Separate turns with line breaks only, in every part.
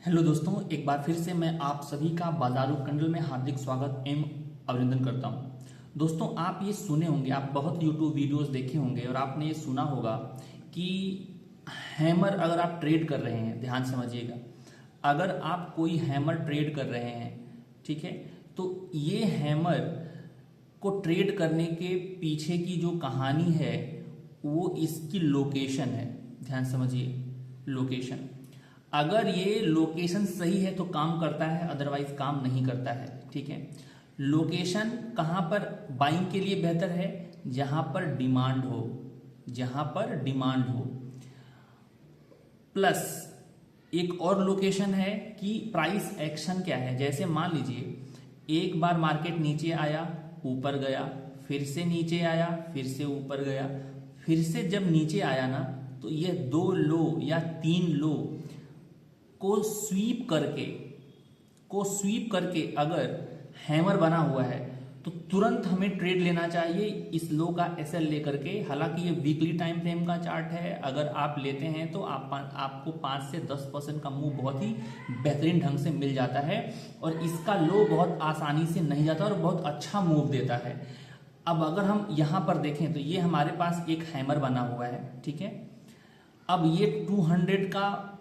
Hello दोस्तों, एक बार फिर से मैं आप सभी का बाजारू कंडल में हार्दिक स्वागत एवं अभिनंदन करता हूं। दोस्तों, आप ये सुने होंगे, आप बहुत यूट्यूब वीडियोस देखे होंगे और आपने ये सुना होगा कि हैमर अगर आप ट्रेड कर रहे हैं, ध्यान समझिएगा, अगर आप कोई हैमर ट्रेड कर रहे हैं, ठीक है, तो ये हैमर को ट्रेड करने के पीछे की जो कहानी है वो इसकी लोकेशन है। ध्यान समझिए, लोकेशन। अगर ये लोकेशन सही है तो काम करता है, अदरवाइज काम नहीं करता है। ठीक है, लोकेशन कहाँ पर बाइंग के लिए बेहतर है? जहां पर डिमांड हो, जहां पर डिमांड हो। प्लस एक और लोकेशन है कि प्राइस एक्शन क्या है। जैसे मान लीजिए एक बार मार्केट नीचे आया, ऊपर गया, फिर से नीचे आया, फिर से ऊपर गया, फिर से जब नीचे आया ना, तो ये 2 लो या 3 लो को स्वीप करके अगर हैमर बना हुआ है तो तुरंत हमें ट्रेड लेना चाहिए इस लो का एसएल लेकर के। हालांकि ये वीकली टाइम फ्रेम का चार्ट है, अगर आप लेते हैं तो आपको 5 से 10% का मूव बहुत ही बेहतरीन ढंग से मिल जाता है और इसका लो बहुत आसानी से नहीं जाता और बहुत अच्छा मूव देता है। अब अगर हम यहां पर देखें तो ये हमारे पास एक हैमर बना हुआ है, ठीक है। अब ये 200 का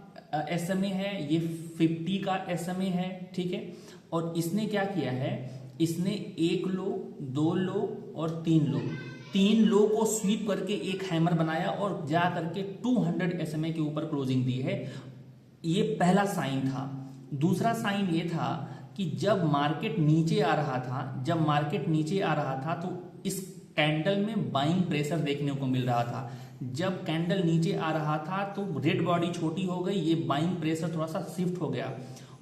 एसएमए है, ये 50 का एसएमए है, ठीक है। और इसने क्या किया है, इसने 1 लो, 2 लो और 3 लो को स्वीप करके एक हैमर बनाया और जा करके 200 एसएमए के ऊपर क्लोजिंग दी है। ये पहला साइन था। दूसरा साइन ये था कि जब मार्केट नीचे आ रहा था तो इस कैंडल में बाइंग प्रेशर देखने को मिल रहा था। जब कैंडल नीचे आ रहा था तो रेड बॉडी छोटी हो गई, ये बाइंग प्रेशर थोड़ा सा शिफ्ट हो गया।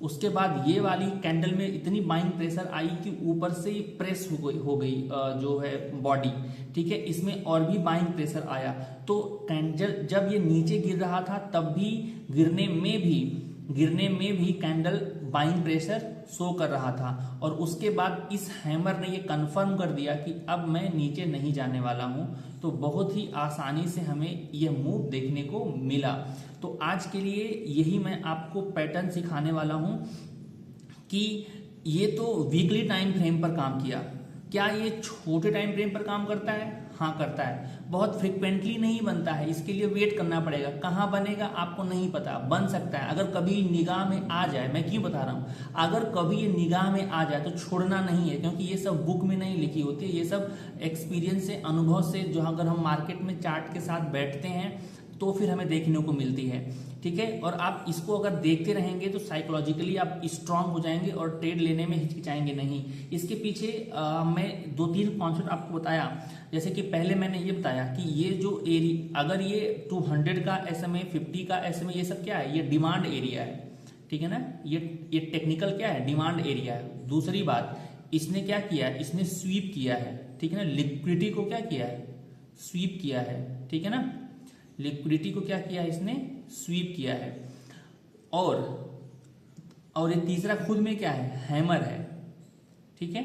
उसके बाद ये वाली कैंडल में इतनी बाइंग प्रेशर आई कि ऊपर से प्रेस हो गई जो है बॉडी, ठीक है। इसमें और भी बाइंग प्रेशर आया तो कैंडल जब ये नीचे गिर रहा था तब भी गिरने में भी कैंडल बाइंग प्रेशर शो कर रहा था। और उसके बाद इस हैमर ने ये कंफर्म कर दिया कि अब मैं नीचे नहीं जाने वाला हूं। तो बहुत ही आसानी से हमें यह मूव देखने को मिला। तो आज के लिए यही मैं आपको पैटर्न सिखाने वाला हूं कि ये तो वीकली टाइम फ्रेम पर काम किया, क्या ये छोटे टाइम फ्रेम पर काम करता है? हाँ, करता है। बहुत फ्रिक्वेंटली नहीं बनता है, इसके लिए वेट करना पड़ेगा। कहाँ बनेगा आपको नहीं पता, बन सकता है। अगर कभी निगाह में आ जाए, मैं क्यों बता रहा हूँ, अगर कभी ये निगाह में आ जाए तो छोड़ना नहीं है, क्योंकि ये सब बुक में नहीं लिखी होती है। ये सब एक्सपीरियंस से, अनुभव से, जो अगर हम मार्केट में चार्ट के साथ बैठते हैं तो फिर हमें देखने को मिलती है, ठीक है। और आप इसको अगर देखते रहेंगे तो साइकोलॉजिकली आप स्ट्रांग हो जाएंगे और ट्रेड लेने में हिचकिचाएंगे नहीं। इसके पीछे मैं 2-3 कॉन्सेप्ट आपको बताया। जैसे कि पहले मैंने ये बताया कि ये जो एरिया, अगर ये 200 का एसएमए, 50 का एसएमए, ये सब क्या है, ये डिमांड एरिया है, ठीक है ना। ये टेक्निकल क्या है, डिमांड एरिया है। दूसरी बात, इसने क्या किया है, इसने स्वीप किया है, ठीक है ना। लिक्विडिटी को क्या किया है, स्वीप किया है, ठीक है ना। लिक्विडिटी को क्या किया है, इसने स्वीप किया है। और ये तीसरा खुद में क्या है, हैमर है, ठीक है।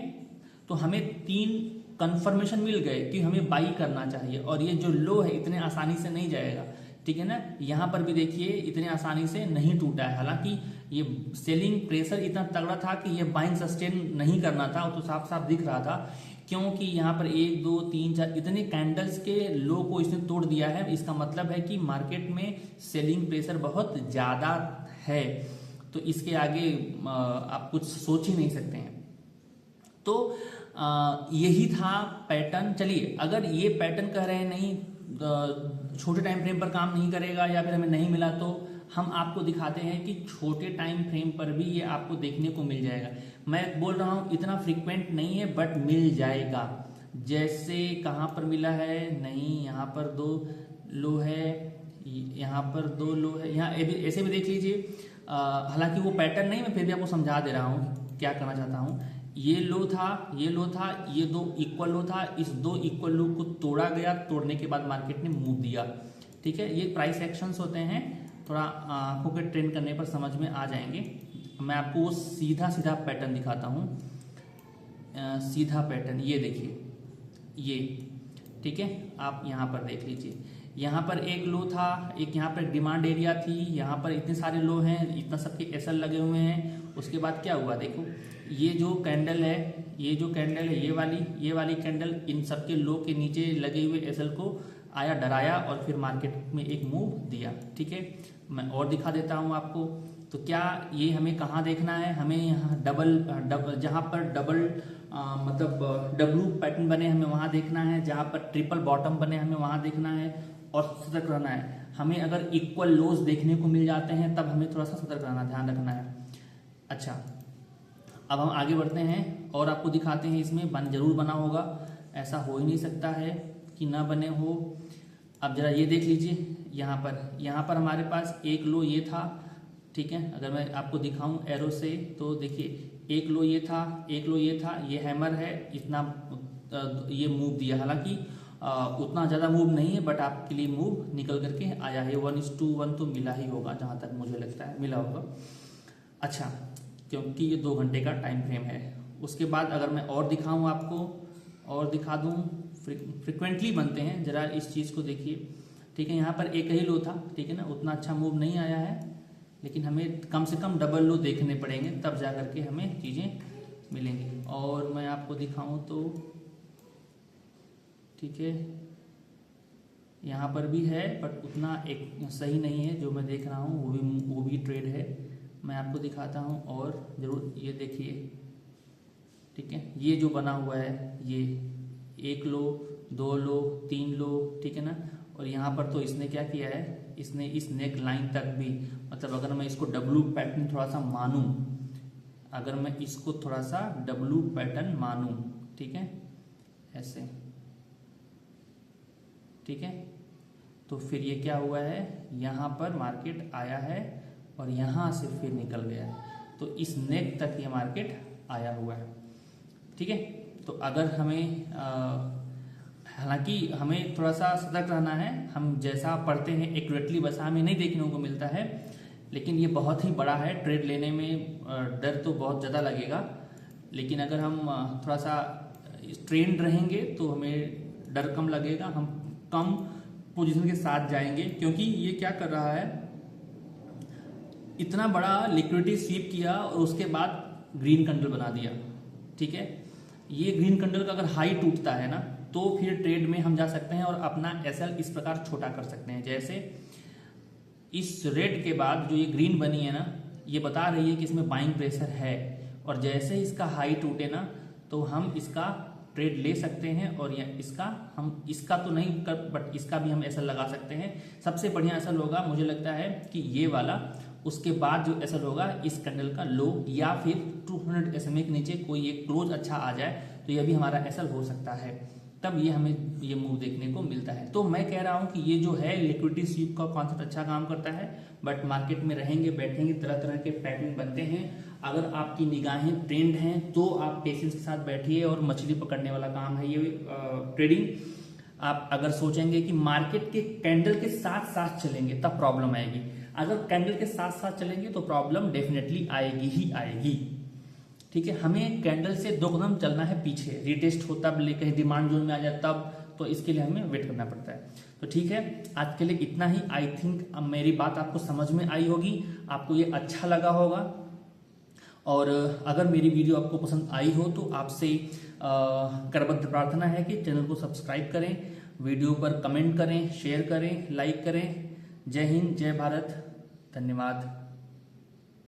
तो हमें 3 कंफर्मेशन मिल गए कि हमें बाई करना चाहिए। और ये जो लो है इतने आसानी से नहीं जाएगा, ठीक है ना। यहां पर भी देखिए इतने आसानी से नहीं टूटा है। हालांकि ये सेलिंग प्रेशर इतना तगड़ा था कि ये बाइंग सस्टेन नहीं करना था, वो तो साफ साफ दिख रहा था, क्योंकि यहाँ पर 1 2 3 4 इतने कैंडल्स के लो को इसने तोड़ दिया है। इसका मतलब है कि मार्केट में सेलिंग प्रेशर बहुत ज्यादा है। तो इसके आगे आप कुछ सोच ही नहीं सकते हैं। तो यही था पैटर्न। चलिए, अगर ये पैटर्न कह रहे हैं नहीं, छोटे टाइम फ्रेम पर काम नहीं करेगा या फिर हमें नहीं मिला, तो हम आपको दिखाते हैं कि छोटे टाइम फ्रेम पर भी ये आपको देखने को मिल जाएगा। मैं बोल रहा हूं इतना फ्रीक्वेंट नहीं है, बट मिल जाएगा। जैसे कहां पर मिला है, नहीं, यहाँ पर 2 लो है, यहाँ पर 2 लो है, यहाँ ऐसे भी देख लीजिए। हालांकि वो पैटर्न नहीं, मैं फिर भी आपको समझा दे रहा हूँ क्या करना चाहता हूँ। ये लो था, ये 2 इक्वल लो था, इस 2 इक्वल लो को तोड़ा गया, तोड़ने के बाद मार्केट ने मूव दिया, ठीक है। ये प्राइस एक्शंस होते हैं, थोड़ा आंखों के ट्रेन करने पर समझ में आ जाएंगे। मैं आपको वो सीधा पैटर्न दिखाता हूँ। सीधा पैटर्न ये देखिए, ये, ठीक है। आप यहाँ पर देख लीजिए, यहाँ पर एक लो था, एक यहाँ पर डिमांड एरिया थी, यहाँ पर इतने सारे लो हैं, इतना सबके एसएल लगे हुए हैं। उसके बाद क्या हुआ देखो, ये जो कैंडल है, ये जो कैंडल है, ये वाली कैंडल इन सबके लो के नीचे लगे हुए एसएल को आया, डराया और फिर मार्केट में एक मूव दिया। ठीक है, मैं और दिखा देता हूँ आपको। तो क्या ये हमें कहाँ देखना है, हमें यहाँ डबल जहाँ पर डबल मतलब डब्लू पैटर्न बने हमें वहाँ देखना है, जहाँ पर ट्रिपल बॉटम बने हमें वहाँ देखना है और सतर्क रहना है। हमें अगर इक्वल लोज देखने को मिल जाते हैं तब हमें थोड़ा सा सतर्क रहना, ध्यान रखना है। अच्छा, अब हम आगे बढ़ते हैं और आपको दिखाते हैं इसमें जरूर बना होगा, ऐसा हो ही नहीं सकता है कि ना बने हो। अब जरा ये देख लीजिए, यहाँ पर हमारे पास एक लो ये था। ठीक है, अगर मैं आपको दिखाऊं एरो से तो देखिए, एक लो ये था, एक लो ये था, ये हैमर है, इतना ये मूव दिया। हालांकि उतना ज़्यादा मूव नहीं है, बट आपके लिए मूव निकल करके आया है। 1:1 तो मिला ही होगा, जहाँ तक मुझे लगता है मिला होगा। अच्छा, क्योंकि ये 2 घंटे का टाइम फ्रेम है। उसके बाद अगर मैं और दिखाऊं आपको, और दिखा दूं, फ्रिक्वेंटली बनते हैं, जरा इस चीज़ को देखिए। ठीक है, यहाँ पर एक ही लो था, ठीक है ना, उतना अच्छा मूव नहीं आया है, लेकिन हमें कम से कम डबल लो देखने पड़ेंगे, तब जा करके हमें चीज़ें मिलेंगी। और मैं आपको दिखाऊं तो ठीक है, यहाँ पर भी है, बट उतना एक सही नहीं है जो मैं देख रहा हूँ, वो भी ट्रेड है। मैं आपको दिखाता हूँ और ज़रूर ये देखिए। ठीक है, ये जो बना हुआ है, ये 1 लो, 2 लो, 3 लो, ठीक है ना। और यहाँ पर तो इसने क्या किया है, इसने इस नेक लाइन तक भी, मतलब अगर मैं इसको डब्लू पैटर्न थोड़ा सा मानूं, अगर मैं इसको थोड़ा सा डब्लू पैटर्न मानूं, ठीक है, ऐसे, ठीक है, तो फिर ये क्या हुआ है, यहाँ पर मार्केट आया है और यहाँ से फिर निकल गया है, तो इस नेक तक ये मार्केट आया हुआ है। ठीक है, तो अगर हमें हालांकि हमें थोड़ा सा सतर्क रहना है, हम जैसा पढ़ते हैं एक्यूरेटली वैसा हमें नहीं देखने को मिलता है, लेकिन ये बहुत ही बड़ा है, ट्रेड लेने में डर तो बहुत ज़्यादा लगेगा, लेकिन अगर हम थोड़ा सा ट्रेंड रहेंगे तो हमें डर कम लगेगा, हम कम पोजीशन के साथ जाएंगे। क्योंकि ये क्या कर रहा है, इतना बड़ा लिक्विडिटी स्वीप किया और उसके बाद ग्रीन कैंडल बना दिया। ठीक है, ये ग्रीन कैंडल का अगर हाई टूटता है ना, तो फिर ट्रेड में हम जा सकते हैं और अपना एसएल इस प्रकार छोटा कर सकते हैं। जैसे इस रेड के बाद जो ये ग्रीन बनी है ना, ये बता रही है कि इसमें बाइंग प्रेशर है, और जैसे ही इसका हाई टूटे ना, तो हम इसका ट्रेड ले सकते हैं। और इसका तो नहीं कर, बट इसका भी हम एसएल लगा सकते हैं। सबसे बढ़िया एसएल होगा मुझे लगता है कि ये वाला, उसके बाद जो एसएल होगा इस कैंडल का लो, या फिर 200 SMA के नीचे कोई एक क्लोज अच्छा आ जाए, तो ये भी हमारा एसएल हो सकता है, तब ये हमें ये मूव देखने को मिलता है। तो मैं कह रहा हूं कि ये जो है लिक्विडिटी स्वीप का कॉन्सेप्ट अच्छा काम करता है, बट मार्केट में रहेंगे बैठेंगे तरह तरह के पैटर्न बनते हैं। अगर आपकी निगाहें ट्रेंड हैं तो आप पेशेंस के साथ बैठिए, और मछली पकड़ने वाला काम है ये ट्रेडिंग। आप अगर सोचेंगे कि मार्केट के कैंडल के साथ साथ चलेंगे तब प्रॉब्लम आएगी, अगर कैंडल के साथ साथ चलेंगे तो प्रॉब्लम डेफिनेटली आएगी ही आएगी। ठीक है, हमें कैंडल से 2 कदम चलना है पीछे, रीटेस्ट हो तब, कहीं डिमांड जोन में आ जाए तब, तो इसके लिए हमें वेट करना पड़ता है। तो ठीक है, आज के लिए इतना ही। आई थिंक अब मेरी बात आपको समझ में आई होगी, आपको ये अच्छा लगा होगा। और अगर मेरी वीडियो आपको पसंद आई हो तो आपसे करबद्ध प्रार्थना है कि चैनल को सब्सक्राइब करें, वीडियो पर कमेंट करें, शेयर करें, लाइक करें। जय हिंद, जय भारत, धन्यवाद।